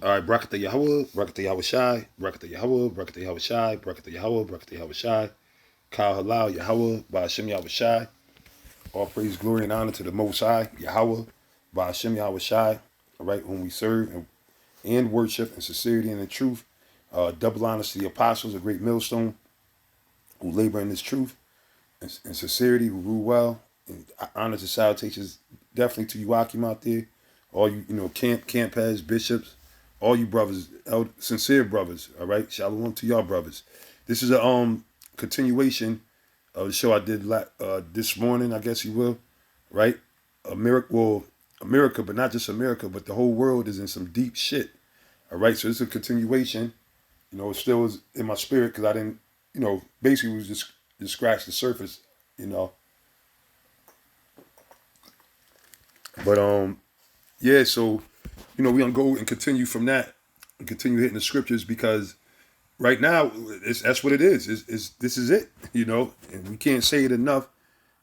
All right, Brakata Yahweh, Brakata Yahweh Shai, Brakata Yahweh, Brakata Yahweh Shai, Brakata Yahweh, Brakata Yahweh Shai, Kal Halal Yahweh, Ba'ashem Yahweh Shai. All praise, glory, and honor to the Most High, Yahweh, Ba'ashem Yahweh Shai, all right, whom we serve and worship in sincerity and in truth. Double honors to the apostles, a great millstone, who labor in this truth and sincerity, who rule well. And honors and salutations definitely to you, Akim, out there. All you, camp heads, bishops, all you brothers, sincere brothers, all right? Shalom to y'all brothers. This is a continuation of the show I did this morning, I guess you will, right? America, but not just America, but the whole world is in some deep shit, all right? So this is a continuation. It still was in my spirit because I didn't, basically it was just scratch the surface, you know. But yeah, so we're gonna go and continue from that and continue hitting the scriptures because right now that's what it is. This is it, and we can't say it enough,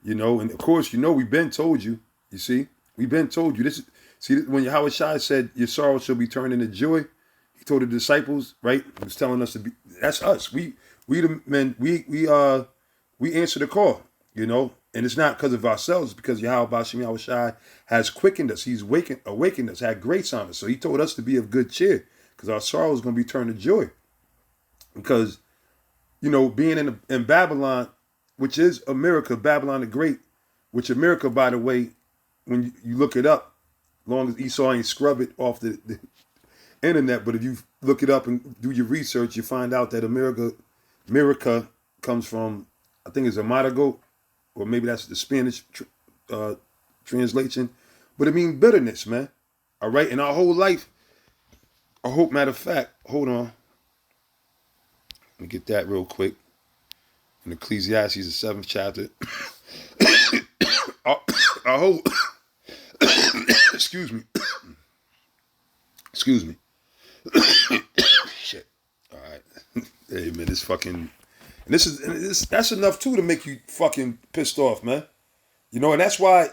and of course, we've been told you. You see, we've been told you this. See, when Yahweh Shai said your sorrow shall be turned into joy, he told the disciples, right? He was telling us to be. That's us. We the men. We answer the call, and it's not because of ourselves, it's because Yahweh Bashim Yahweh Shai has quickened us. He's awakened us, had grace on us. So he told us to be of good cheer because our sorrow is going to be turned to joy. Because, being in Babylon, which is America, Babylon the Great, which America, by the way, when you look it up, long as Esau ain't scrub it off the internet, but if you look it up and do your research, you find out that America comes from, I think it's Amadago, or maybe that's the Spanish translation, but it means bitterness, man. All right, and our whole life, I hope, matter of fact, hold on, let me get that real quick. In Ecclesiastes, the 7th chapter, our whole, excuse me, shit. All right, hey man, this fucking. And that's enough too to make you fucking pissed off, man. And that's why,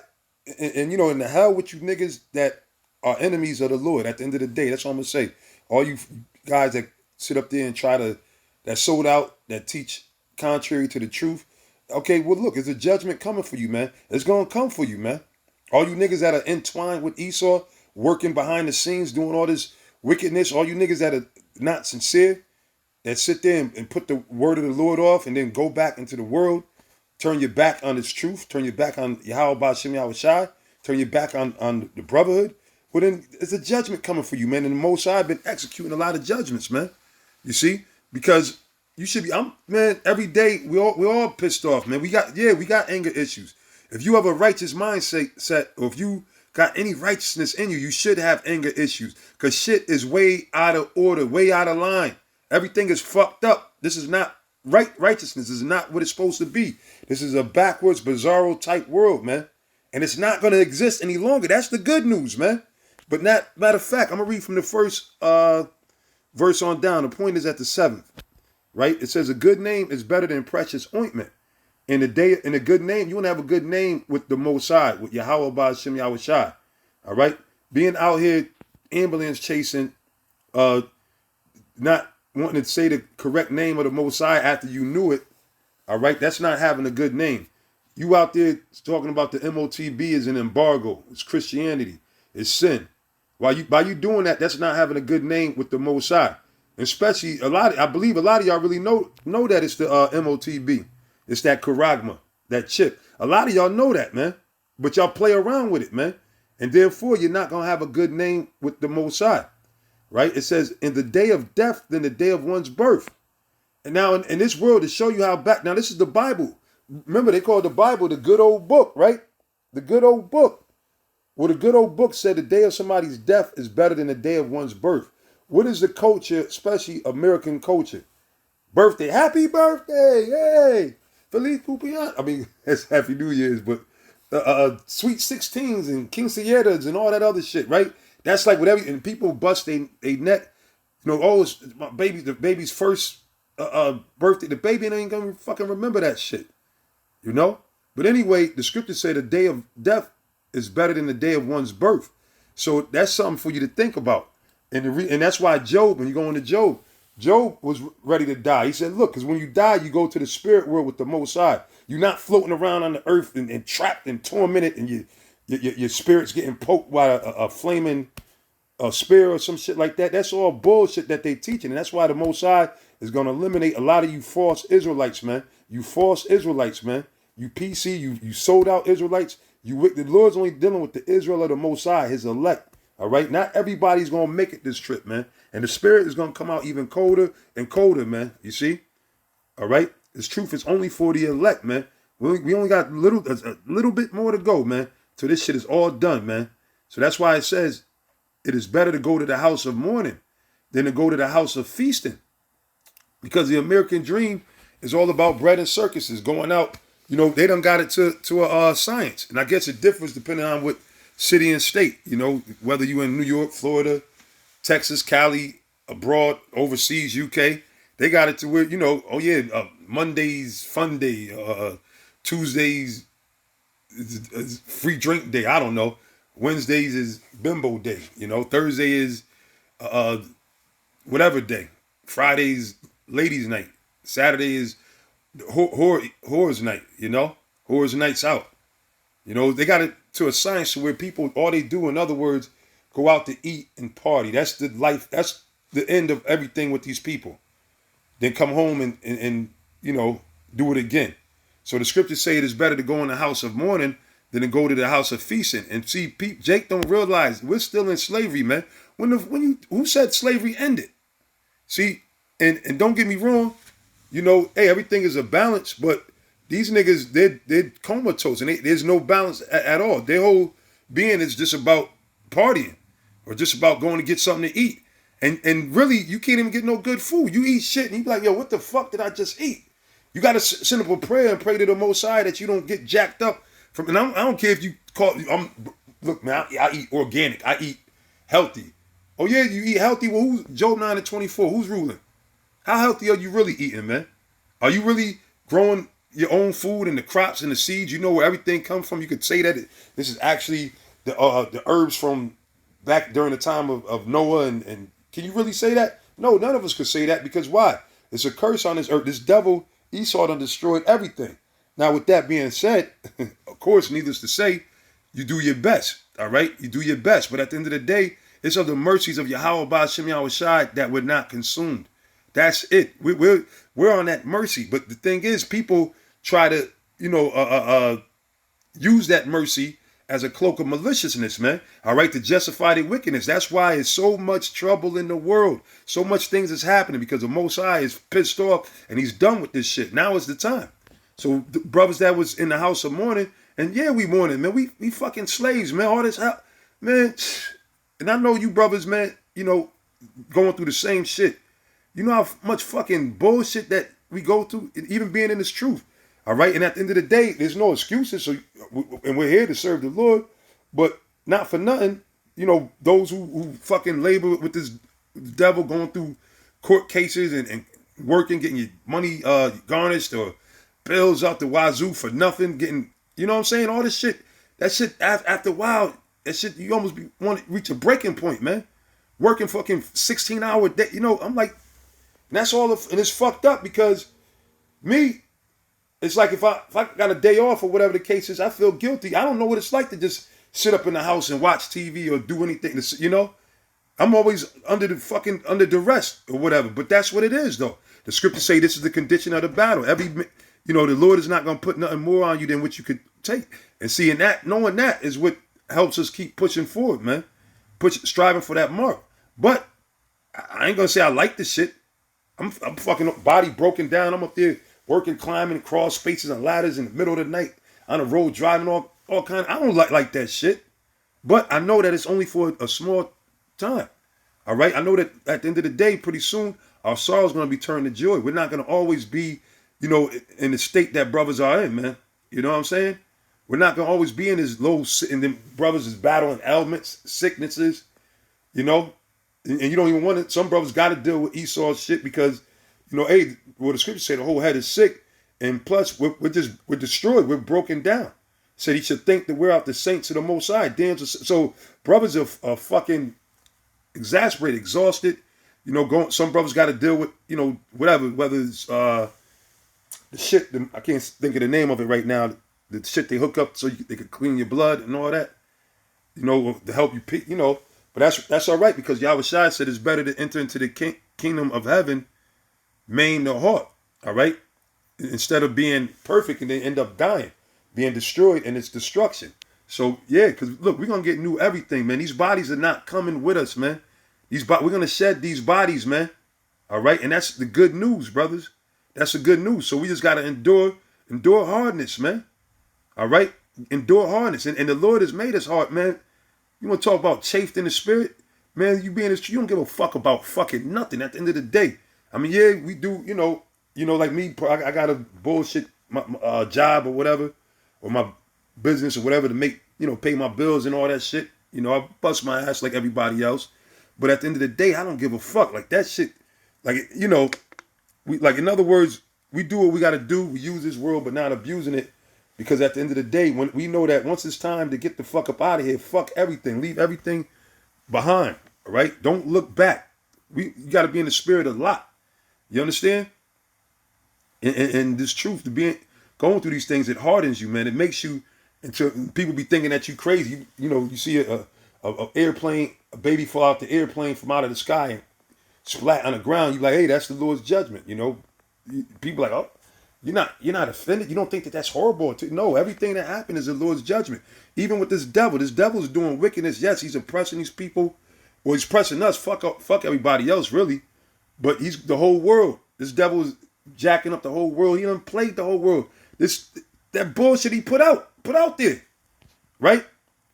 and in the hell with you niggas that are enemies of the Lord. At the end of the day, that's all I'm gonna say. All you guys that sit up there and that sold out, that teach contrary to the truth. Okay, well look, there's a judgment coming for you, man. It's gonna come for you, man. All you niggas that are entwined with Esau, working behind the scenes, doing all this wickedness. All you niggas that are not sincere, that sit there and put the word of the Lord off and then go back into the world, turn your back on its truth, turn your back on Yahweh Ba'ashem Yahweh Shai, turn your back on the brotherhood, well then there's a judgment coming for you, man. And the Most High been executing a lot of judgments, man. You see? Because you should be, man, every day we're all pissed off, man. We got anger issues. If you have a righteous mindset, or if you got any righteousness in you, you should have anger issues. Because shit is way out of order, way out of line. Everything is fucked up. This is not righteousness. This is not what it's supposed to be. This is a backwards, bizarro type world, man. And it's not going to exist any longer. That's the good news, man. But matter of fact, I'm going to read from the first verse on down. The point is at the 7th, right? It says a good name is better than precious ointment. In a good name, you want to have a good name with the Most High, with Yahweh Ba'ashem Yahweh Shai. All right? Being out here ambulance chasing, not wanting to say the correct name of the Most High after you knew it, all right, that's not having a good name. You out there talking about the MOTB is an embargo. It's Christianity. It's sin. By you doing that, that's not having a good name with the Most High. Especially I believe a lot of y'all really know that it's the MOTB. It's that charagma, that chip. A lot of y'all know that, man. But y'all play around with it, man. And therefore, you're not going to have a good name with the Most High. Right? It says, in the day of death, than the day of one's birth. And now in this world, to show you how back, now this is the Bible. Remember, they call the Bible the good old book, right? The good old book. Well, the good old book said the day of somebody's death is better than the day of one's birth. What is the culture, especially American culture? Birthday, happy birthday, hey, Feliz Cumpleaños. I mean, it's Happy New Year's, but sweet 16s and quinceañeras and all that other shit, right? That's like whatever, and people bust they neck, oh, it's the baby's first birthday. The baby ain't gonna fucking remember that shit, But anyway, the scriptures say the day of death is better than the day of one's birth. So that's something for you to think about. And that's why Job, when you go into Job, Job was ready to die. He said, look, because when you die, you go to the spirit world with the Most High. You're not floating around on the earth and trapped and tormented, and your spirit's getting poked by a flaming spear or some shit like that. That's all bullshit that they teaching. And that's why the Most High is going to eliminate a lot of you false Israelites, man. You false Israelites, man. You PC, you sold out Israelites. The Lord's only dealing with the Israel of the Most High, his elect. All right, not everybody's gonna make it this trip, man. And the spirit is gonna come out even colder and colder, man. You see? All right. This truth is only for the elect, man. We only got a little bit more to go, man. So this shit is all done, man. So that's why it says it is better to go to the house of mourning than to go to the house of feasting, because the American dream is all about bread and circuses, going out. You know, they done got it to a science, and I guess it differs depending on what city and state, you know, whether you in New York, Florida, Texas, Cali, abroad, overseas, UK, they got it to where, you know, oh yeah, Monday's fun day, Tuesdays is free drink day, I don't know. Wednesdays is bimbo day, you know. Thursday is whatever day. Friday's ladies night. Saturday is whores night, you know. Whores nights out. You know, they got it to a science where people, all they do, in other words, go out to eat and party. That's the life. That's the end of everything with these people. Then come home and you know, do it again. So the scriptures say it is better to go in the house of mourning than to go to the house of feasting. And see, Jake don't realize we're still in slavery, man. Who said slavery ended? See, and don't get me wrong, you know, hey, everything is a balance, but these niggas, they're comatose, and there's no balance at all. Their whole being is just about partying or just about going to get something to eat. And really, you can't even get no good food. You eat shit, and you be like, yo, what the fuck did I just eat? You got to send up a prayer and pray to the Most High that you don't get jacked up from. And I don't care if you call. Look, man, I eat organic. I eat healthy. Oh yeah, you eat healthy. Well, who's Job 9:24? Who's ruling? How healthy are you really eating, man? Are you really growing your own food and the crops and the seeds? You know where everything comes from. You could say that this is actually the herbs from back during the time of Noah. And can you really say that? No, none of us could say that, because why? It's a curse on this earth. This devil, Esau, done destroyed everything. Now, with that being said, of course, needless to say, you do your best. All right, you do your best. But at the end of the day, it's of the mercies of Yahweh Ba'ashem Yahushai that we're not consumed. That's it. We're on that mercy. But the thing is, people try to, you know, use that mercy as a cloak of maliciousness, man. All right, to justify their wickedness. That's why it's so much trouble in the world. So much things is happening because the Most High is pissed off and he's done with this shit. Now is the time. So the brothers that was in the house of mourning, and yeah, we mourning, man. We fucking slaves, man. All this help, man. And I know you brothers, man, you know, going through the same shit. You know how much fucking bullshit that we go through, even being in this truth. All right. And at the end of the day, there's no excuses. So, and we're here to serve the Lord, but not for nothing. You know, those who fucking labor with this devil, going through court cases and working, getting your money garnished, or bills out the wazoo for nothing, getting, you know what I'm saying? All this shit, that shit, after a while, that shit, you almost want to reach a breaking point, man. Working fucking 16-hour day, you know, I'm like, and that's all, and it's fucked up because me, it's like if I got a day off or whatever the case is, I feel guilty. I don't know what it's like to just sit up in the house and watch TV or do anything. You know, I'm always under duress or whatever. But that's what it is, though. The scriptures say this is the condition of the battle. You know, the Lord is not going to put nothing more on you than what you could take. And seeing that, knowing that is what helps us keep pushing forward, man. Striving for that mark. But I ain't gonna say I like this shit. I'm fucking body broken down. I'm up there working, climbing, crawl spaces and ladders in the middle of the night on the road, driving all kind. I don't like that shit. But I know that it's only for a small time. All right. I know that at the end of the day, pretty soon, our sorrow is going to be turned to joy. We're not going to always be, you know, in the state that brothers are in, man. You know what I'm saying? We're not going to always be in this low, and then brothers is battling ailments, sicknesses, you know. And you don't even want it. Some brothers got to deal with Esau's shit because, you know, hey, well, the scriptures say the whole head is sick. And plus, we're destroyed. We're broken down. Said he should think that we're out the saints of the Most High. Damn, so brothers are fucking exasperated, exhausted. You know, going. Some brothers got to deal with, you know, whatever, whether it's the shit. I can't think of the name of it right now. The shit they hook up so they can clean your blood and all that. You know, to help you, you know. But that's all right, because Yahweh Shai said it's better to enter into the kingdom of heaven maimed the heart. All right, instead of being perfect and then end up dying, being destroyed in its destruction. So yeah, because look, we're gonna get new everything, man. These bodies are not coming with us, man. We're gonna shed these bodies, man. All right, and that's the good news, brothers. That's the good news. So we just gotta endure hardness, man. All right, endure hardness, and the Lord has made us hard, man. You want to talk about chafed in the spirit, man? You being this, you don't give a fuck about fucking nothing. At the end of the day, I mean, yeah, we do. You know, like me, I got a bullshit job or whatever, or my business or whatever to make, you know, pay my bills and all that shit. You know, I bust my ass like everybody else, but at the end of the day, I don't give a fuck. Like that shit, like, you know, we, like, in other words, we do what we got to do. We use this world, but not abusing it. Because at the end of the day, when we know that once it's time to get the fuck up out of here, fuck everything, leave everything behind. All right, don't look back. You got to be in the spirit a lot. You understand? And this truth, to be going through these things, it hardens you, man. It makes you, until people be thinking that you crazy. You know, you see a airplane, a baby fall out the airplane from out of the sky and splat on the ground. You like, hey, that's the Lord's judgment. You know, people like, oh. You're not offended. You don't think that that's horrible. No, everything that happened is the Lord's judgment. Even with this devil is doing wickedness. Yes, he's oppressing these people. Well, he's pressing us. Fuck everybody else, really. But he's the whole world. This devil is jacking up the whole world. He done played the whole world. That bullshit he put out there, right?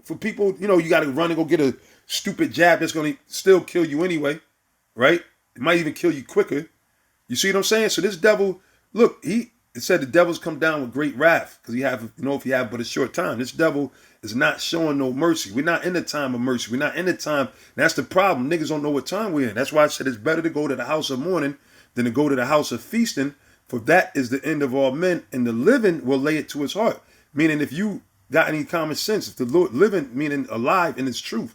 For people, you know, you got to run and go get a stupid jab that's going to still kill you anyway, right? It might even kill you quicker. You see what I'm saying? So this devil, look, it said the devils come down with great wrath, because if you have but a short time. This devil is not showing no mercy. We're not in the time of mercy. We're not in the time. That's the problem. Niggas don't know what time we're in. That's why I said it's better to go to the house of mourning than to go to the house of feasting, for that is the end of all men, and the living will lay it to his heart. Meaning, if you got any common sense, if the Lord living, meaning alive in its truth,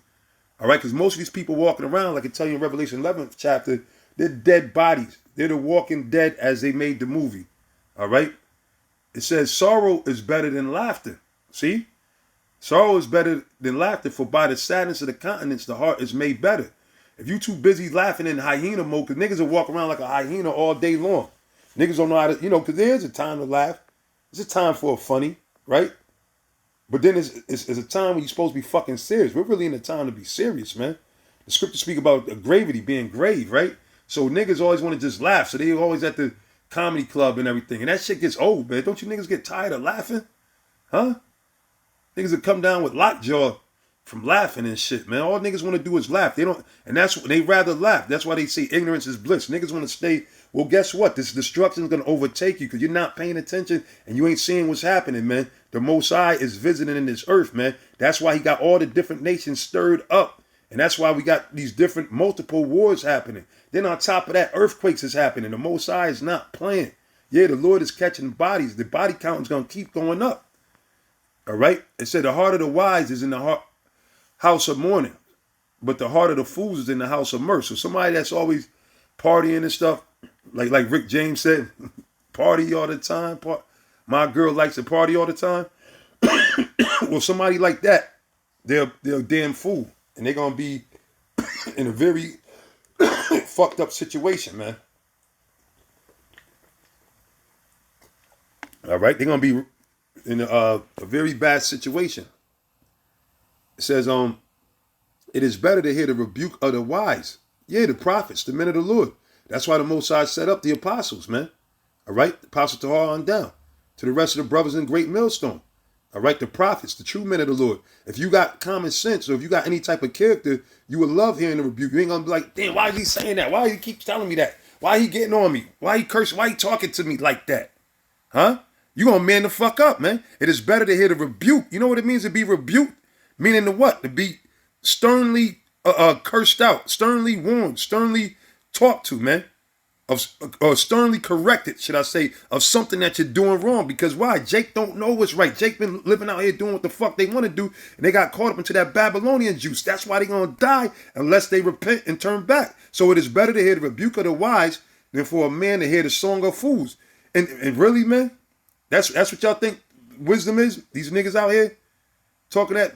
all right, because most of these people walking around, like I tell you in Revelation 11th chapter, they're dead bodies. They're the walking dead as they made the movie. All right. It says sorrow is better than laughter. See? Sorrow is better than laughter, for by the sadness of the countenance, the heart is made better. If you too busy laughing in hyena mode, because niggas will walk around like a hyena all day long. Niggas don't know how to, you know, because there's a time to laugh. There's a time for a funny, right? But then it's a time when you're supposed to be fucking serious. We're really in a time to be serious, man. The scriptures speak about gravity being grave, right? So niggas always want to just laugh. So they always at the comedy club and everything. And that shit gets old, man. Don't you niggas get tired of laughing? Huh? Niggas that come down with lockjaw from laughing and shit, man. All niggas want to do is laugh. And that's what they rather laugh. That's why they say ignorance is bliss. Niggas want to stay. Well, guess what? This destruction is going to overtake you because you're not paying attention and you ain't seeing what's happening, man. The Most High is visiting in this earth, man. That's why he got all the different nations stirred up. And that's why we got these different multiple wars happening. Then on top of that, earthquakes is happening. The Most High is not playing. Yeah, the Lord is catching bodies. The body count is going to keep going up. All right? It said the heart of the wise is in the house of mourning, but the heart of the fools is in the house of mirth. So somebody that's always partying and stuff, like Rick James said, party all the time. My girl likes to party all the time. Well, somebody like that, they're a damn fool. And they're going to be in a very fucked up situation, man. All right? They're going to be in a very bad situation. It says, it is better to hear the rebuke of the wise. Yeah, the prophets, the men of the Lord. That's why the Most High set up the apostles, man. All right? The apostle Tahar on down. To the rest of the brothers in Great Millstone. All right? The prophets, the true men of the Lord. If you got common sense or if you got any type of character, you would love hearing the rebuke. You ain't going to be like, damn, why is he saying that? Why he keep telling me that? Why he getting on me? Why he cursing? Why he talking to me like that? Huh? You going to man the fuck up, man. It is better to hear the rebuke. You know what it means to be rebuked? Meaning to what? To be sternly cursed out, sternly warned, sternly talked to, man. of or sternly corrected, should I say, of something that you're doing wrong. Because why? Jake don't know what's right. Jake been living out here doing what the fuck they want to do, and they got caught up into that Babylonian juice. That's why they gonna die unless they repent and turn back. So it is better to hear the rebuke of the wise than for a man to hear the song of fools. And really, man, that's what y'all think wisdom is? These niggas out here talking that,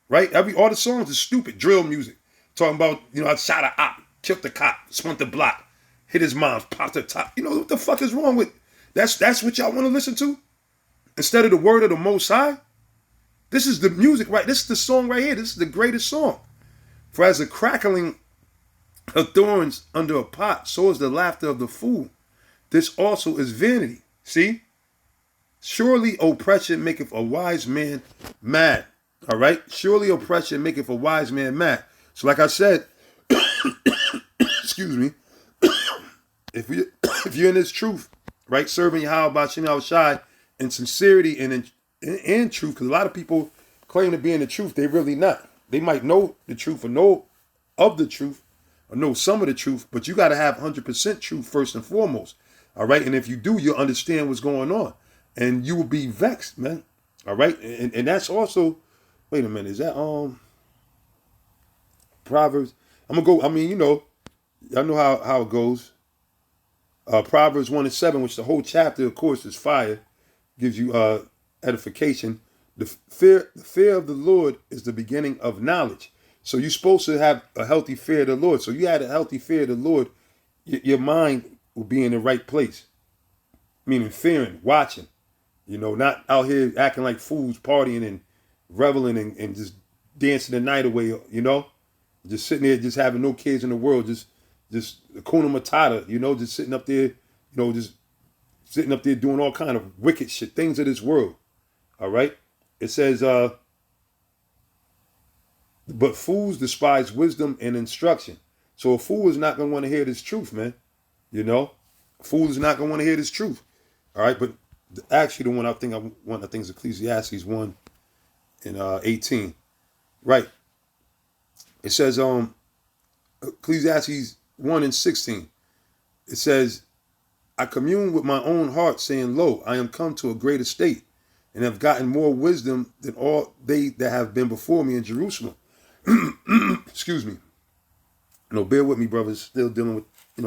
right? All the songs is stupid drill music, talking about, I shot a op, killed the cop, spun the block, hit his mom, popped the top. What the fuck is wrong with? That's what y'all want to listen to instead of the word of the Most High. This is the music, right? This is the song right here. This is the greatest song. For as the crackling of thorns under a pot, so is the laughter of the fool. This also is vanity. See? Surely oppression maketh a wise man mad. All right? Surely oppression maketh a wise man mad. So like I said, excuse me, if you're in this truth, right, serving Yahweh B'Shem Yahushai in sincerity and in truth, because a lot of people claim to be in the truth, they really not. They might know the truth or know of the truth or know some of the truth, but you got to have 100% truth first and foremost. All right? And if you do, you'll understand what's going on. And you will be vexed, man. All right? And that's also, wait a minute, is that Proverbs? I'm going to go, y'all know how it goes. Proverbs 1:7, which the whole chapter, of course, is fire, gives you edification. The fear of the Lord is the beginning of knowledge. So you're supposed to have a healthy fear of the Lord. So you had a healthy fear of the Lord, your mind will be in the right place. Meaning fearing, watching. Not out here acting like fools, partying and reveling and just dancing the night away, Just sitting there, just having no cares in the world, just Hakuna Matata, just sitting up there, just sitting up there doing all kind of wicked shit, things of this world. All right? It says, but fools despise wisdom and instruction. So a fool is not going to want to hear this truth, man. A fool is not going to want to hear this truth. All right? But actually the one I think is Ecclesiastes 1 and 18. Right. It says, Ecclesiastes 1 and 16. It says, I commune with my own heart, saying, lo, I am come to a great estate, and have gotten more wisdom than all they that have been before me in Jerusalem. Excuse me. Bear with me, brothers. Still dealing with,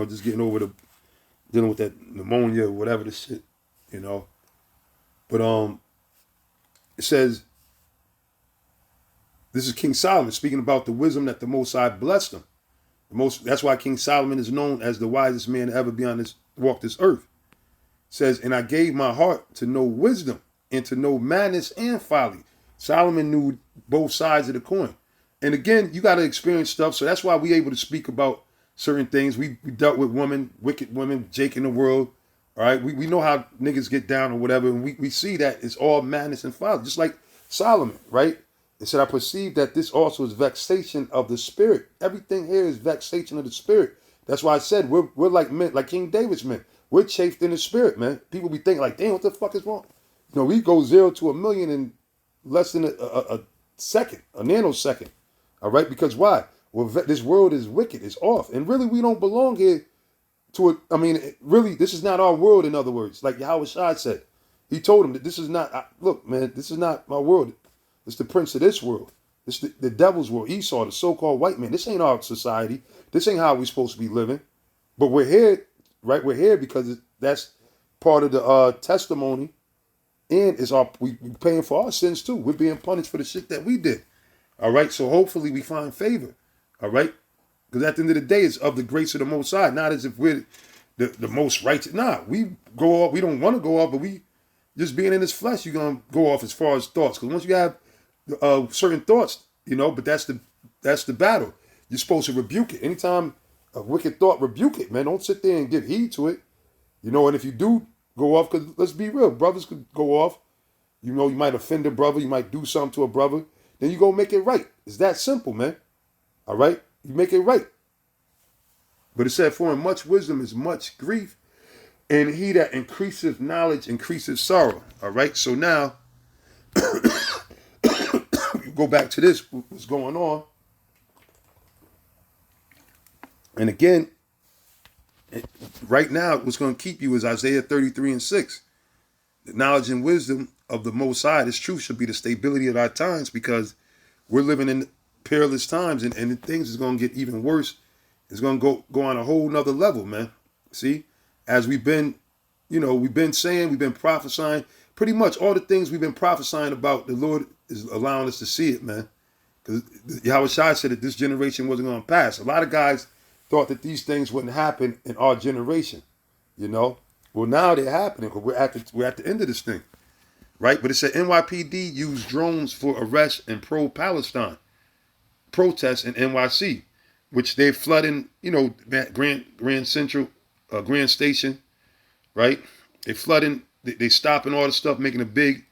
just dealing with that pneumonia or whatever the shit, But it says, this is King Solomon speaking about the wisdom that the Most High blessed him. That's why King Solomon is known as the wisest man to ever be on walk this earth. It says, and I gave my heart to know wisdom and to know madness and folly. Solomon knew both sides of the coin. And again, you got to experience stuff. So that's why we able to speak about certain things. We dealt with women, wicked women, Jake in the world. All right. We know how niggas get down or whatever. And we see that it's all madness and folly. Just like Solomon, right? It said, I perceive that this also is vexation of the spirit. Everything here is vexation of the spirit. That's why I said we're like men, like King David's men. We're chafed in the spirit, man. People be thinking like, damn, what the fuck is wrong? We go 0 to 1,000,000 in less than a second, a nanosecond. All right? Because why? Well, this world is wicked. It's off. And really, we don't belong here to it. I mean, really, this is not our world, in other words. Like Yahweh Shai said. He told him that this is not, look, man, this is not my world. It's the prince of this world. It's the devil's world. Esau, the so-called white man. This ain't our society. This ain't how we're supposed to be living. But we're here, right? We're here because that's part of the testimony. And it's we paying for our sins too. We're being punished for the shit that we did. All right? So hopefully we find favor. All right? Because at the end of the day, it's of the grace of the Most High. Not as if we're the most righteous. Nah, we go off. We don't want to go off, but we just being in this flesh, you're going to go off as far as thoughts. Because once you have certain thoughts, but that's the battle. You're supposed to rebuke it. Anytime a wicked thought, rebuke it, man. Don't sit there and give heed to it. And if you do go off, because let's be real, brothers could go off. You might offend a brother. You might do something to a brother. Then you go make it right. It's that simple, man. All right? You make it right. But it said, for in much wisdom is much grief, and he that increaseth knowledge increaseth sorrow. All right? So now, go back to this, what's going on. And again, right now, what's going to keep you is Isaiah 33:6. The knowledge and wisdom of the Most High, this truth should be the stability of our times, because we're living in perilous times, and things is going to get even worse. It's going to go on a whole nother level, man. See, as we've been, we've been saying, we've been prophesying, pretty much all the things we've been prophesying about, the Lord is allowing us to see it, man. Because Yahweh Shai said that this generation wasn't going to pass. A lot of guys thought that these things wouldn't happen in our generation, Well, now they're happening, because we're at the end of this thing, right? But it said NYPD used drones for arrests and pro-Palestine protests in NYC, which they're flooding, Grand Central, Grand Station, right? They flooding, they stopping all the stuff, making a big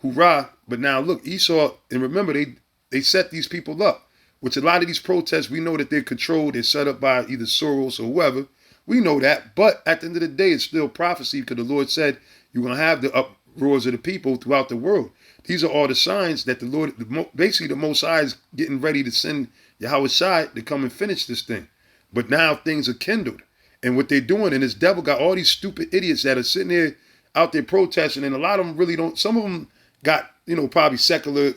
hoorah. But now look, Esau, and remember, they set these people up, which a lot of these protests, we know that they're controlled, they're set up by either Soros or whoever. We know that, but at the end of the day, it's still prophecy, because the Lord said you're going to have the uproars of the people throughout the world. These are all the signs that the Lord, basically the Most High, is getting ready to send Yahweh Shai to come and finish this thing. But now things are kindled. And what they're doing, and this devil got all these stupid idiots that are sitting there out there protesting, and a lot of them really don't, some of them got, probably secular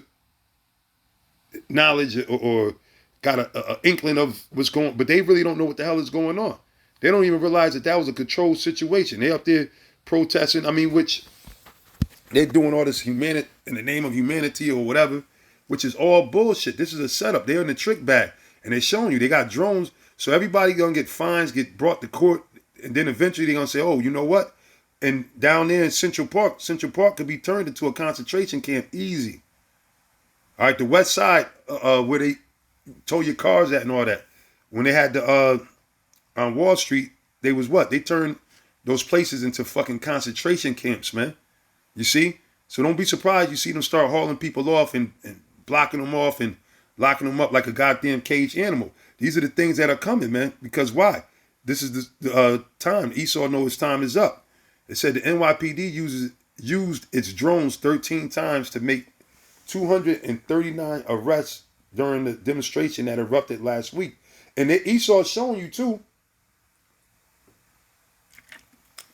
knowledge, or got a inkling of what's going on, but they really don't know what the hell is going on. They don't even realize that was a controlled situation. They up there protesting, which they're doing all this humanity in the name of humanity or whatever, which is all bullshit. This is a setup. They're in the trick bag, and they're showing you they got drones, so everybody gonna get fines, get brought to court, and then eventually they're gonna say, oh, you know what? And down there in Central Park could be turned into a concentration camp easy. All right, the West Side, where they tow your cars at and all that. When they had the on Wall Street, they was what? They turned those places into fucking concentration camps, man. You see? So don't be surprised you see them start hauling people off and blocking them off and locking them up like a goddamn caged animal. These are the things that are coming, man. Because why? This is the time. Esau knows his time is up. It said the NYPD used its drones 13 times to make 239 arrests during the demonstration that erupted last week. And Esau's showing you too,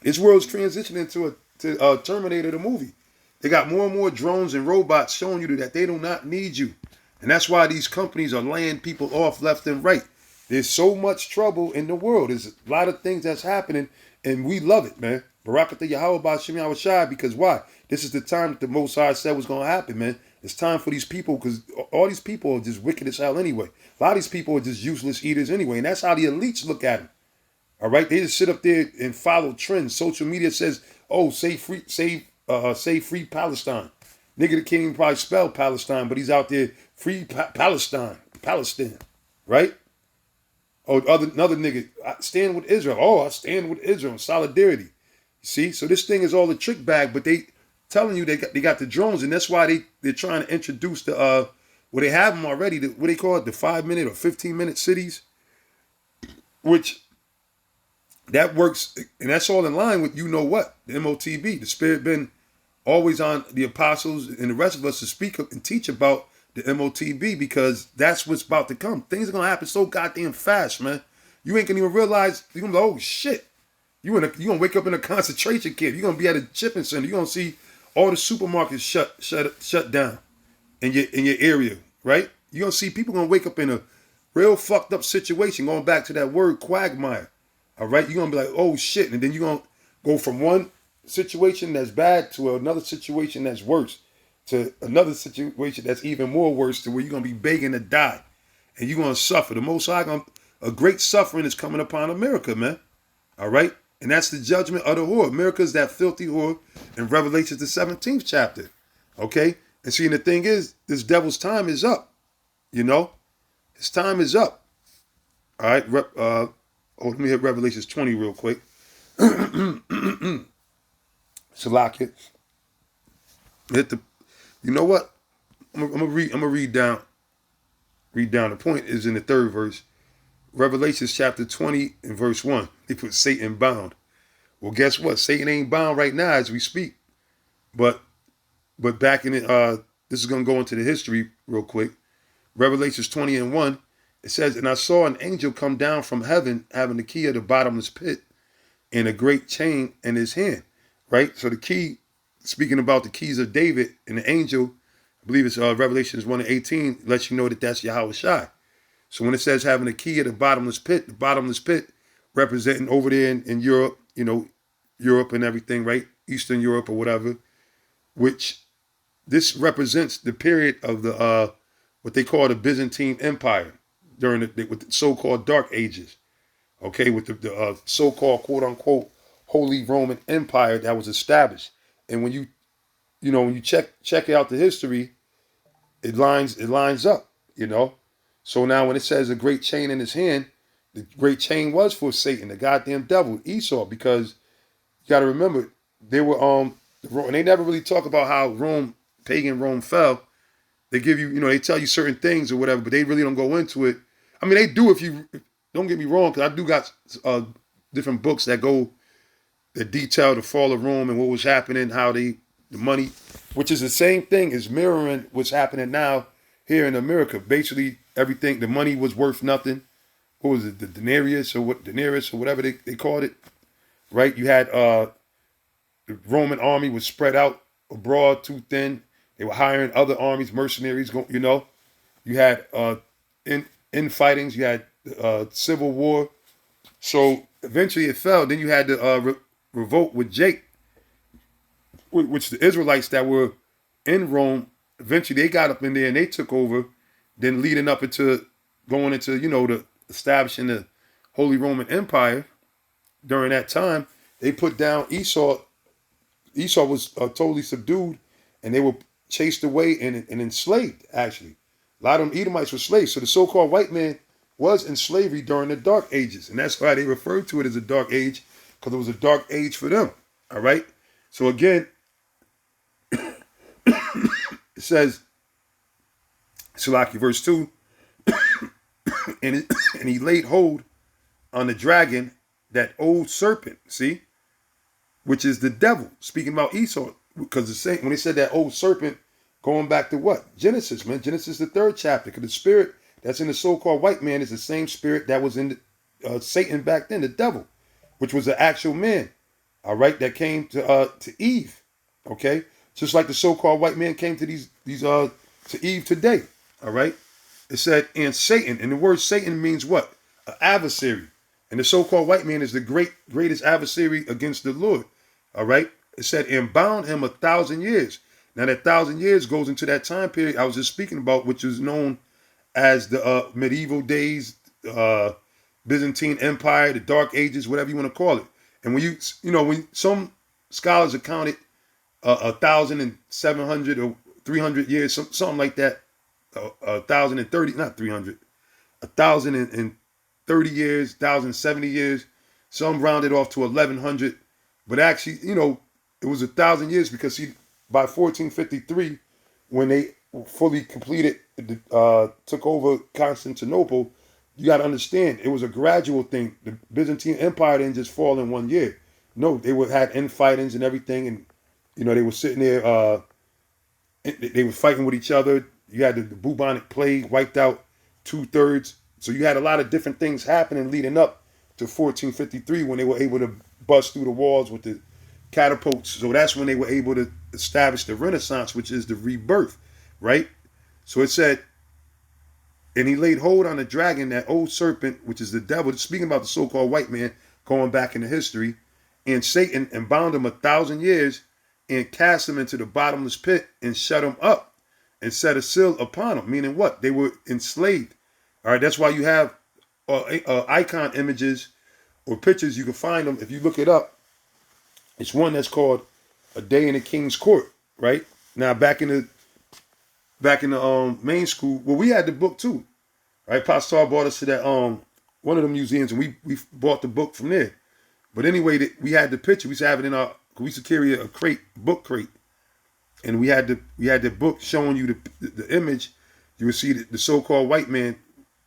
this world's transitioning to Terminator the movie. They got more and more drones and robots showing you that they do not need you. And that's why these companies are laying people off left and right. There's so much trouble in the world. There's a lot of things that's happening, and we love it, man. Barakatah Yahweh Ba'Shem Yahweh Shai, because why? This is the time that the Most High said was going to happen, man. It's time for these people, because all these people are just wicked as hell anyway. A lot of these people are just useless eaters anyway, and that's how the elites look at them. All right, they just sit up there and follow trends. Social media says, "Oh, say free Palestine." Nigga that can't even probably spell Palestine, but he's out there free Palestine, right? Oh, another nigga, I stand with Israel. Oh, I stand with Israel in solidarity. You see, so this thing is all a trick bag, but they telling you they got the drones, and that's why they're trying to introduce the well, they have them already. What they call it, the 5-minute or 15-minute cities, which that works, and that's all in line with the MOTB. The Spirit been always on the apostles and the rest of us to speak up and teach about the MOTB, because that's what's about to come. Things are gonna happen so goddamn fast, man. You ain't gonna even realize. You're gonna be like, oh shit. You gonna wake up in a concentration camp. You're gonna be at a shipping center. You're gonna see all the supermarkets shut down in your area, right? You're gonna see people gonna wake up in a real fucked up situation. Going back to that word quagmire. All right, you're gonna be like, oh shit, and then you're gonna go from one situation that's bad to another situation that's worse, to another situation that's even more worse, to where you're gonna be begging to die, and you're gonna suffer. The Most High, a great suffering is coming upon America, man. All right, and that's the judgment of the whore. America's that filthy whore in Revelation the 17th chapter. Okay, and see, the thing is, this devil's time is up. His time is up. All right, let me hit Revelations 20 real quick. Salakia. You know what? I'm gonna read down. Read down. The point is in the 3rd verse. Revelations chapter 20 and verse 1. They put Satan bound. Well, guess what? Satan ain't bound right now as we speak. But back in it, this is gonna go into the history real quick. Revelations 20 and 1. It says, and I saw an angel come down from heaven, having the key of the bottomless pit, and a great chain in his hand, right? So the key, speaking about the keys of David and the angel, I believe it's Revelations 1 and 18, lets you know that that's Yahweh Shai. So when it says having a key of the bottomless pit representing over there in Europe, Europe and everything, right? Eastern Europe or whatever, which this represents the period of the what they call the Byzantine Empire during with the so-called Dark Ages. Okay, with the so-called quote unquote Holy Roman Empire that was established. And when when you check out the history, it lines up. So now when it says a great chain in his hand, the great chain was for Satan, the goddamn devil, Esau, because you got to remember they were and they never really talk about how pagan Rome fell. They give you, they tell you certain things or whatever, but they really don't go into it. I mean, they do if you don't get me wrong, because I do got different books that detail the fall of Rome and what was happening, how the money, which is the same thing as mirroring what's happening now here in America. Basically, everything, the money was worth nothing. What was it, the denarius or whatever they called it, right? You had the Roman army was spread out abroad too thin. They were hiring other armies, mercenaries. You had infightings. You had civil war. So eventually it fell. Then you had the revolt with Jake, which the Israelites that were in Rome, eventually they got up in there and they took over. Then leading up into going into the establishing the Holy Roman Empire during that time, they put down Esau. Esau was totally subdued, and they were chased away and enslaved. Actually, a lot of them Edomites were slaves. So the so-called white man was in slavery during the Dark Ages, and that's why they referred to it as a Dark Age, because it was a dark age for them. All right. So again, it says, Salaki verse 2, and he laid hold on the dragon, that old serpent. See, which is the devil, speaking about Esau, because when they said that old serpent, going back to what? Genesis, man. Genesis, the 3rd chapter, because the spirit that's in the so-called white man is the same spirit that was in Satan back then, the devil, which was an actual man, all right, that came to Eve, okay? Just like the so-called white man came to to Eve today, all right? It said, and Satan, and the word Satan means what? An adversary. And the so-called white man is the greatest adversary against the Lord. All right. It said, and bound him 1,000 years. Now that 1,000 years goes into that time period I was just speaking about, which is known as the medieval days, Byzantine Empire, the Dark Ages, whatever you want to call it. And when some scholars accounted 1,700 or 300 years, something like that, 1,030, not 300, 1,030 years, 1,070 years. Some rounded off to 1,100. But actually, it was 1,000 years because by 1453, when they fully completed, took over Constantinople, you got to understand, it was a gradual thing. The Byzantine Empire didn't just fall in one year. No, they had infightings and everything, and they were sitting there. They were fighting with each other. You had the bubonic plague wiped out 2/3. So you had a lot of different things happening leading up to 1453 when they were able to bust through the walls with the catapults. So that's when they were able to establish the Renaissance, which is the rebirth, right? So it said, and he laid hold on the dragon, that old serpent, which is the devil, speaking about the so-called white man going back into history, and Satan, and bound him 1,000 years, and cast him into the bottomless pit, and shut him up, and set a seal upon him. Meaning what? They were enslaved. All right, that's why you have icon images or pictures. You can find them if you look it up. It's one that's called A Day in the King's Court, right? Now back in the main school, well, we had the book too, right? Pastor brought us to that one of the museums, and we bought the book from there. But anyway, we had the picture. We used to have it we used to carry a book crate, and we had the book showing you the image. You would see the so-called white man,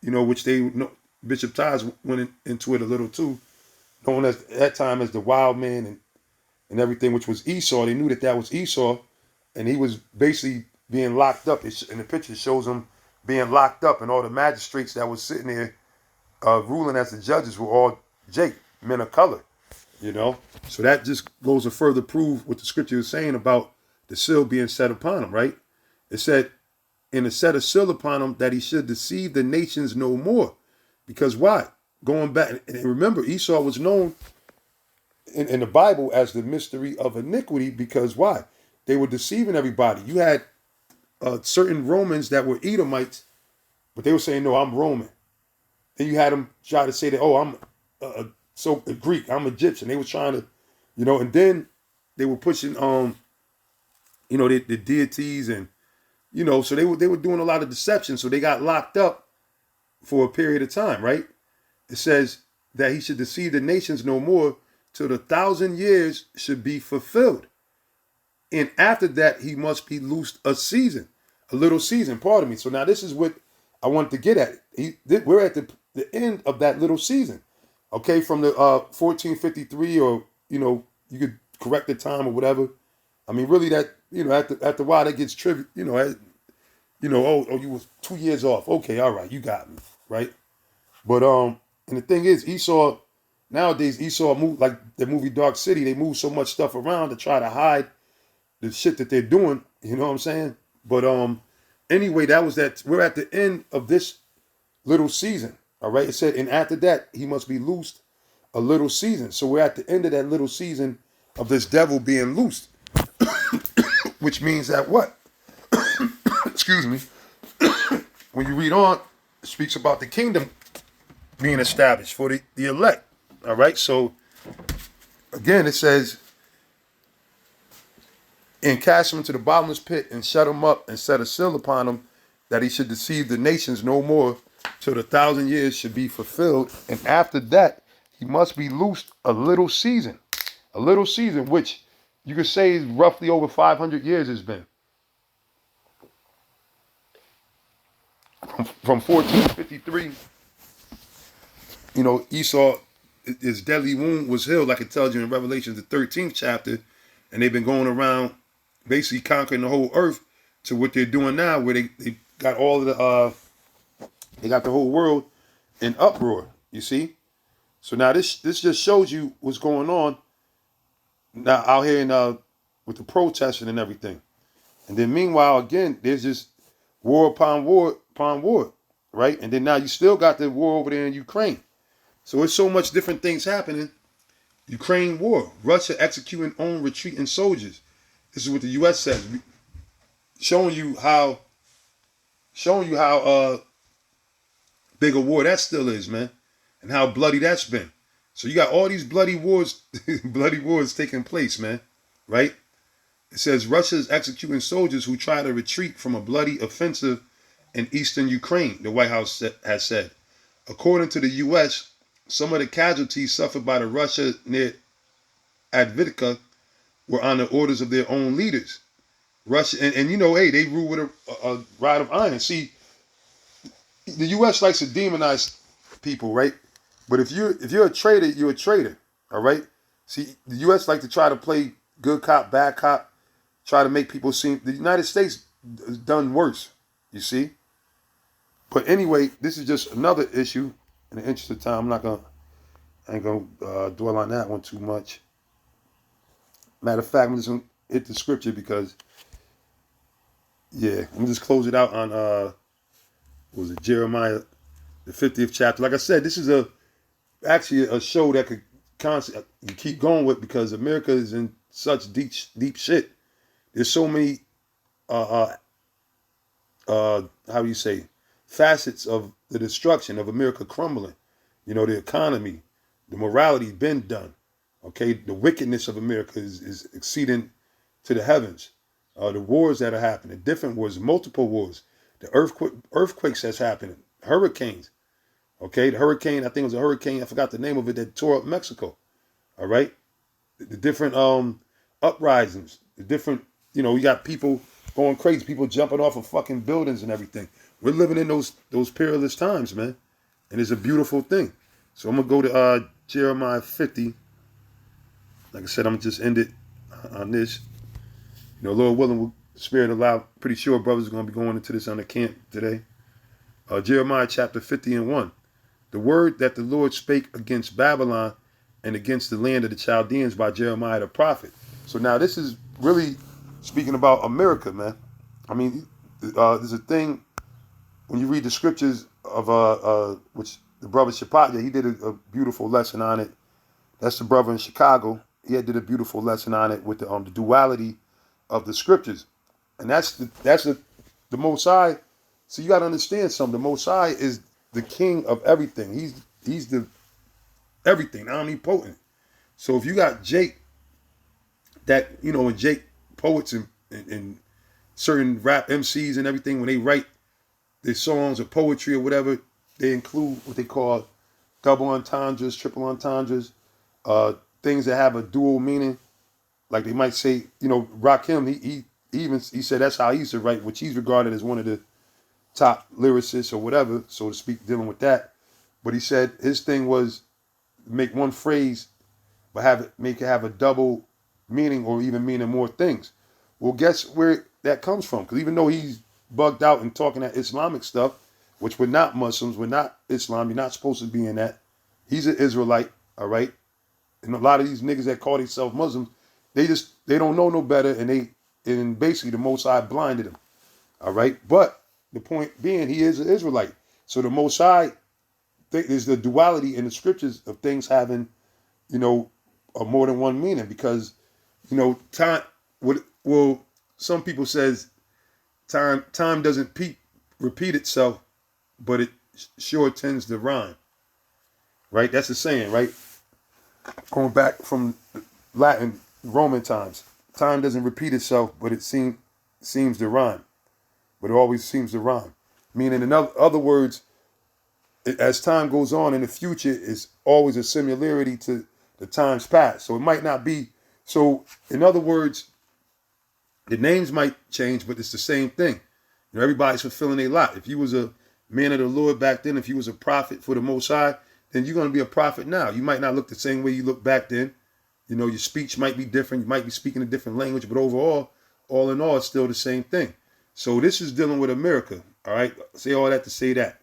which Bishop Taz went into it a little too, known as at that time as the wild man and everything, which was Esau. They knew that was Esau, and he was basically being locked up. In the picture, it shows him being locked up, and all the magistrates that was sitting there ruling as the judges were all Jake, men of color. You know, so that just goes to further prove what the scripture is saying about the seal being set upon him. Right? It said, "And it set a seal upon him that he should deceive the nations no more." Because why? Going back and remember, Esau was known in the Bible as the mystery of iniquity. Because why? They were deceiving everybody. You had certain Romans that were Edomites, but they were saying, "No, I'm Roman." Then you had them try to say that, "Oh, I'm so Greek, I'm Egyptian." They were trying to, and then they were pushing, the deities, and so they were doing a lot of deception. So they got locked up for a period of time, right? It says that he should deceive the nations no more till the 1,000 years should be fulfilled. And after that, he must be loosed a little season, pardon me. So now this is what I wanted to get at. We're at the end of that little season. Okay, from the 1453, or, you could correct the time or whatever. I mean, really that, after a while that gets trivial, oh, you was 2 years off. Okay, all right, you got me, right? But and the thing is, Esau move like the movie Dark City. They move so much stuff around to try to hide the shit that they're doing. You know what I'm saying? But anyway, we're at the end of this little season. All right. It said, and after that, he must be loosed a little season. So we're at the end of that little season of this devil being loosed, which means that what? Excuse me. When you read on, it speaks about the kingdom being established for the elect. All right. So again, it says, and cast him into the bottomless pit and shut him up and set a seal upon him that he should deceive the nations no more till the 1,000 years should be fulfilled. And after that, he must be loosed a little season, which you could say is roughly over 500 years it's been. From 1453, Esau, his deadly wound was healed, like it tells you in Revelation, the 13th chapter, and they've been going around basically conquering the whole earth to what they're doing now, where they got all of they got the whole world in uproar, you see? So now this just shows you what's going on now out here with the protesting and everything. And then meanwhile, again, there's just war upon war, right? And then now you still got the war over there in Ukraine. So it's so much different things happening. Ukraine war, Russia executing own retreating soldiers. This is what the U.S. says, showing you how big a war that still is, man, and how bloody that's been. So you got all these bloody wars, taking place, man, right? It says Russia is executing soldiers who try to retreat from a bloody offensive in eastern Ukraine, the White House has said. According to the U.S., some of the casualties suffered by the Russia near Advitka were on the orders of their own leaders. Russia, and hey, they rule with a rod of iron. See, the U.S. likes to demonize people, right? But if you're a traitor, you're a traitor, all right? See, the U.S. like to try to play good cop, bad cop, try to make people seem. The United States has done worse, you see. But anyway, this is just another issue. In the interest of time, I ain't gonna dwell on that one too much. Matter of fact, I'm just gonna hit the scripture because, yeah, I'm gonna just close it out on what was it, Jeremiah, the 50th chapter. Like I said, this is actually a show that could constantly you keep going with, because America is in such deep shit. There's so many how do you say, facets of the destruction of America crumbling. The economy, the morality been done. Okay, the wickedness of America is exceeding to the heavens. The wars that are happening, different wars, multiple wars, the earthquakes that's happening, hurricanes. Okay, the hurricane, I think it was a hurricane, I forgot the name of it, that tore up Mexico. All right, the different uprisings, the different, we got people going crazy, people jumping off of fucking buildings and everything. We're living in those perilous times, man, and it's a beautiful thing. So I'm gonna go to Jeremiah 50. Like I said, I'm gonna just end it on this. Lord willing, Spirit allow. Pretty sure brothers are gonna be going into this on the camp today. Jeremiah chapter 50 and 1. The word that the Lord spake against Babylon and against the land of the Chaldeans by Jeremiah the prophet. So now this is really speaking about America, man. I mean, there's a thing when you read the scriptures of which the brother Shapatya, he did a beautiful lesson on it. That's the brother in Chicago. He did a beautiful lesson on it with the duality of the scriptures, and the Most High. So you got to understand something. The Most High is the king of everything. He's the everything, omnipotent. So if you got Jake, that and Jake poets and certain rap MCs and everything, when they write their songs or poetry or whatever, they include what they call double entendres, triple entendres, things that have a dual meaning. Like they might say, Rakim, he said that's how he used to write, which he's regarded as one of the top lyricists or whatever, so to speak, dealing with that. But he said his thing was make one phrase, but make it have a double meaning or even meaning more things. Well, guess where that comes from? Because even though he's bugged out and talking that Islamic stuff, which we're not Muslims, we're not Islam, you're not supposed to be in that. He's an Israelite, all right? And a lot of these niggas that call themselves Muslims, they don't know no better, and basically the Most High blinded them, all right? But the point being, he is an Israelite. So the Most High, there's the duality in the scriptures of things having, a more than one meaning, because, time, well, some people says time doesn't repeat itself, but it sure tends to rhyme, right? That's the saying, right? Going back from Latin, Roman times, time doesn't repeat itself, but it seems to rhyme, but it always seems to rhyme. Meaning, in other words, as time goes on in the future, is always a similarity to the times past. So it might not be. So in other words, the names might change, but it's the same thing. Everybody's fulfilling a lot. If you was a man of the Lord back then, if you was a prophet for the Most High, then you're going to be a prophet now. You might not look the same way you look back then. Your speech might be different. You might be speaking a different language, but overall, all in all, it's still the same thing. So this is dealing with America. All right. I say all that to say that.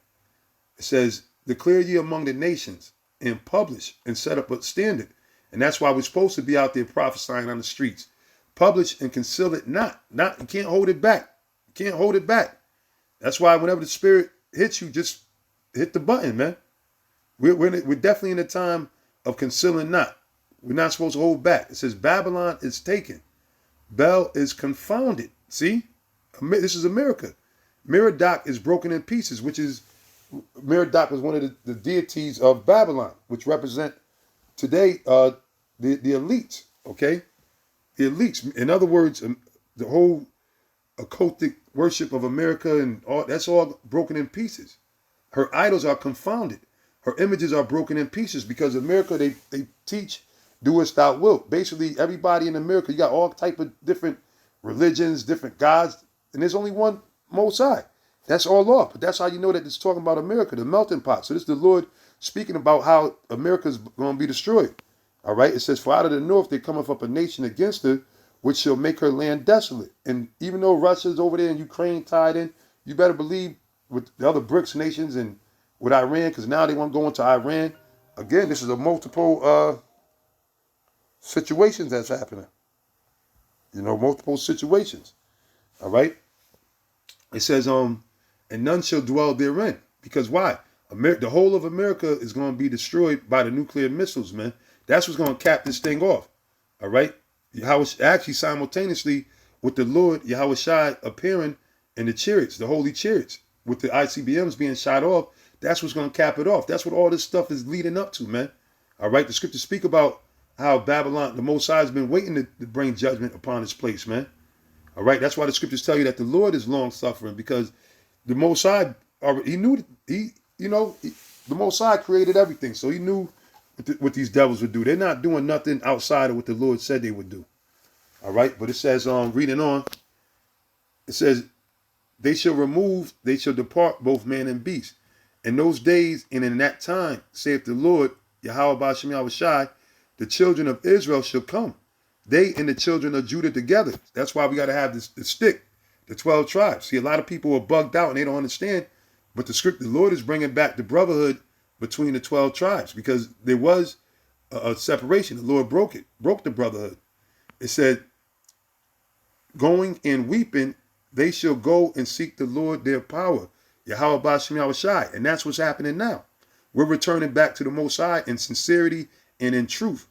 It says, declare ye among the nations and publish and set up a standard. And that's why we're supposed to be out there prophesying on the streets. Publish and conceal it not. You can't hold it back. You can't hold it back. That's why whenever the spirit hits you, just hit the button, man. We're definitely in a time of concealing not. We're not supposed to hold back. It says Babylon is taken. Bel is confounded. See? This is America. Merodach is broken in pieces, which is Merodach was one of the deities of Babylon, which represent today the elites, okay? The elites. In other words, the whole occultic worship of America and all that's all broken in pieces. Her idols are confounded. Her images are broken in pieces because America, they teach do as thou wilt. Basically, everybody in America, you got all type of different religions, different gods, and there's only one Most High. That's all off. But that's how you know that it's talking about America, the melting pot. So this is the Lord speaking about how America's going to be destroyed. All right. It says, for out of the north there cometh up a nation against her, which shall make her land desolate. And even though Russia's over there and Ukraine tied in, you better believe with the other BRICS nations and with Iran, because now they want to go into Iran. Again, this is a multiple situations that's happening. Multiple situations. All right. It says, and none shall dwell therein. Because why? The whole of America is going to be destroyed by the nuclear missiles, man. That's what's going to cap this thing off. All right? Yahweh, actually, simultaneously with the Lord, Yahweh Shai appearing in the chariots, the holy chariots, with the ICBMs being shot off, that's what's going to cap it off. That's what all this stuff is leading up to, man. All right? The scriptures speak about how Babylon, the Most High, has been waiting to bring judgment upon this place, man. All right? That's why the scriptures tell you that the Lord is long-suffering, because the Most High, he knew, the Most High created everything, so he knew what these devils would do. They're not doing nothing outside of what the Lord said they would do. All right? But it says, reading on, it says, they shall depart both man and beast. In those days and in that time, saith the Lord, Yahweh Ba'ashem Yahweh Shai, the children of Israel shall come. They and the children of Judah together. That's why we got to have the stick, the 12 tribes. See, a lot of people are bugged out and they don't understand. But the Lord is bringing back the brotherhood between the 12 tribes, because there was a separation. The Lord broke it, broke the brotherhood. It said, going and weeping, they shall go and seek the Lord their power. Yahweh Bashem Yahushai. And that's what's happening now. We're returning back to the Most High in sincerity and in truth.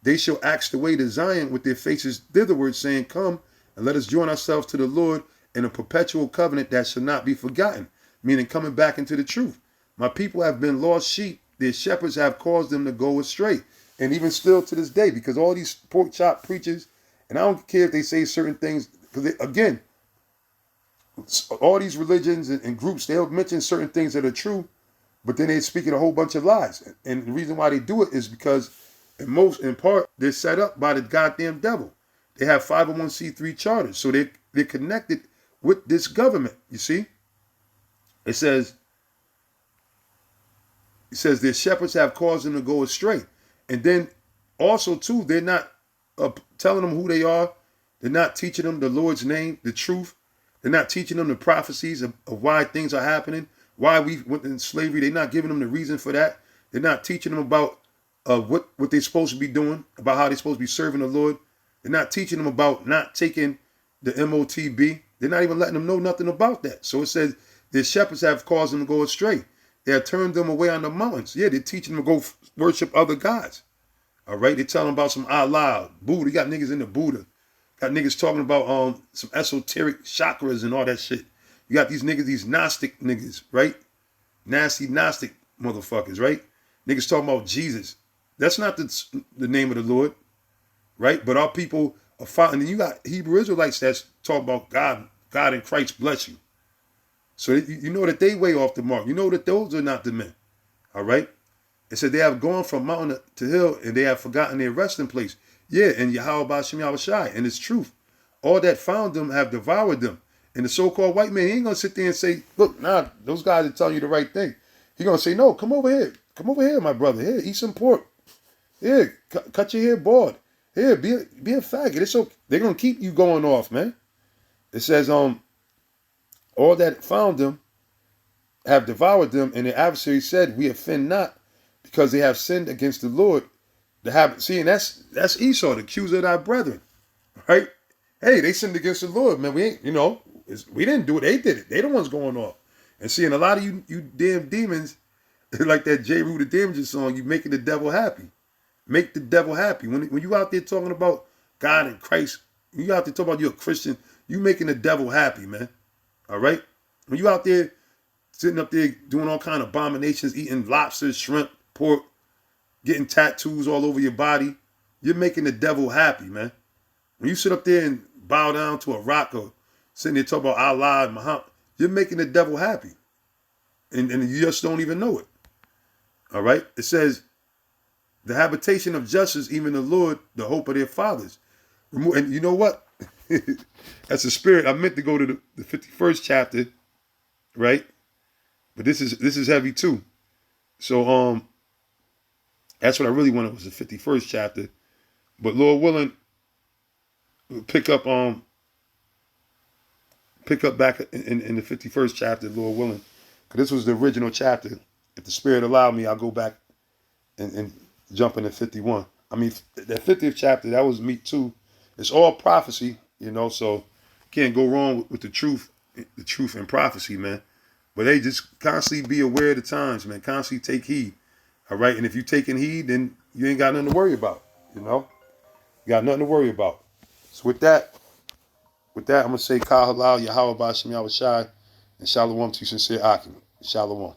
They shall ask the way to Zion with their faces thitherward, saying, come and let us join ourselves to the Lord in a perpetual covenant that shall not be forgotten, meaning coming back into the truth. My people have been lost sheep. Their shepherds have caused them to go astray. And even still to this day, because all these pork chop preachers, and I don't care if they say certain things, because again, all these religions and groups, they'll mention certain things that are true, but then they're speaking a whole bunch of lies. And the reason why they do it is because in part, they're set up by the goddamn devil. They have 501c3 charters. So they're connected with this government, you see? It says their shepherds have caused them to go astray. And then also, too, they're not telling them who they are. They're not teaching them the Lord's name, the truth. They're not teaching them the prophecies of why things are happening, why we went in slavery. They're not giving them the reason for that. They're not teaching them about what they're supposed to be doing, about how they're supposed to be serving the Lord. They're not teaching them about not taking the MOTB. They're not even letting them know nothing about that. So it says their shepherds have caused them to go astray. They have turned them away on the mountains. Yeah, they're teaching them to go worship other gods. All right, they're telling them about some Allah, Buddha. You got niggas in the Buddha. Got niggas talking about some esoteric chakras and all that shit. You got these niggas, these Gnostic niggas, right? Nasty Gnostic motherfuckers, right? Niggas talking about Jesus. That's not the name of the Lord, right? But our people are fighting. And you got Hebrew Israelites that's talking about God and Christ bless you. So you know that they way off the mark. You know that those are not the men, all right? It said they have gone from mountain to hill and they have forgotten their resting place. Yeah, and Yahweh Bashem Yahushai, and it's truth. All that found them have devoured them. And the so-called white man, he ain't going to sit there and say, look, nah, those guys are telling you the right thing. He's going to say, no, come over here. Come over here, my brother. Here, eat some pork. Here, cut your hair bald. Here, be a faggot. It's okay. They're going to keep you going off, man. It says, all that found them have devoured them, and the adversary said, we offend not, because they have sinned against the Lord. See, and that's Esau, the accuser of thy brethren, right? Hey, they sinned against the Lord, man. We ain't, we didn't do it. They did it. They the ones going off. And seeing a lot of you damn demons, like that J. Rue the Damages song, you making the devil happy. Make the devil happy. When you out there talking about God and Christ, when you out there talking about you're a Christian, you making the devil happy, man. All right? When you out there sitting up there doing all kind of abominations, eating lobster, shrimp, pork, getting tattoos all over your body, you're making the devil happy, man. When you sit up there and bow down to a rock or sitting there talking about Allah and Muhammad, you're making the devil happy. And you just don't even know it. All right? It says, the habitation of justice, even the Lord, the hope of their fathers. And you know what? That's a spirit. I meant to go to the 51st chapter, right? But this is heavy too. So that's what I really wanted, was the 51st chapter. But Lord willing, we'll pick up back in the 51st chapter, Lord willing. Because this was the original chapter. If the Spirit allowed me, I'll go back and jump into 51. I mean, that 50th chapter, that was me too. It's all prophecy, so can't go wrong with the truth and prophecy, man. But hey, just constantly be aware of the times, man. Constantly take heed. All right. And if you're taking heed, then you ain't got nothing to worry about. You got nothing to worry about. So with that, I'm going to say, Kah Halal, Yahweh Bashem Yahushai, and Shalom to sincere Akim. Shalom.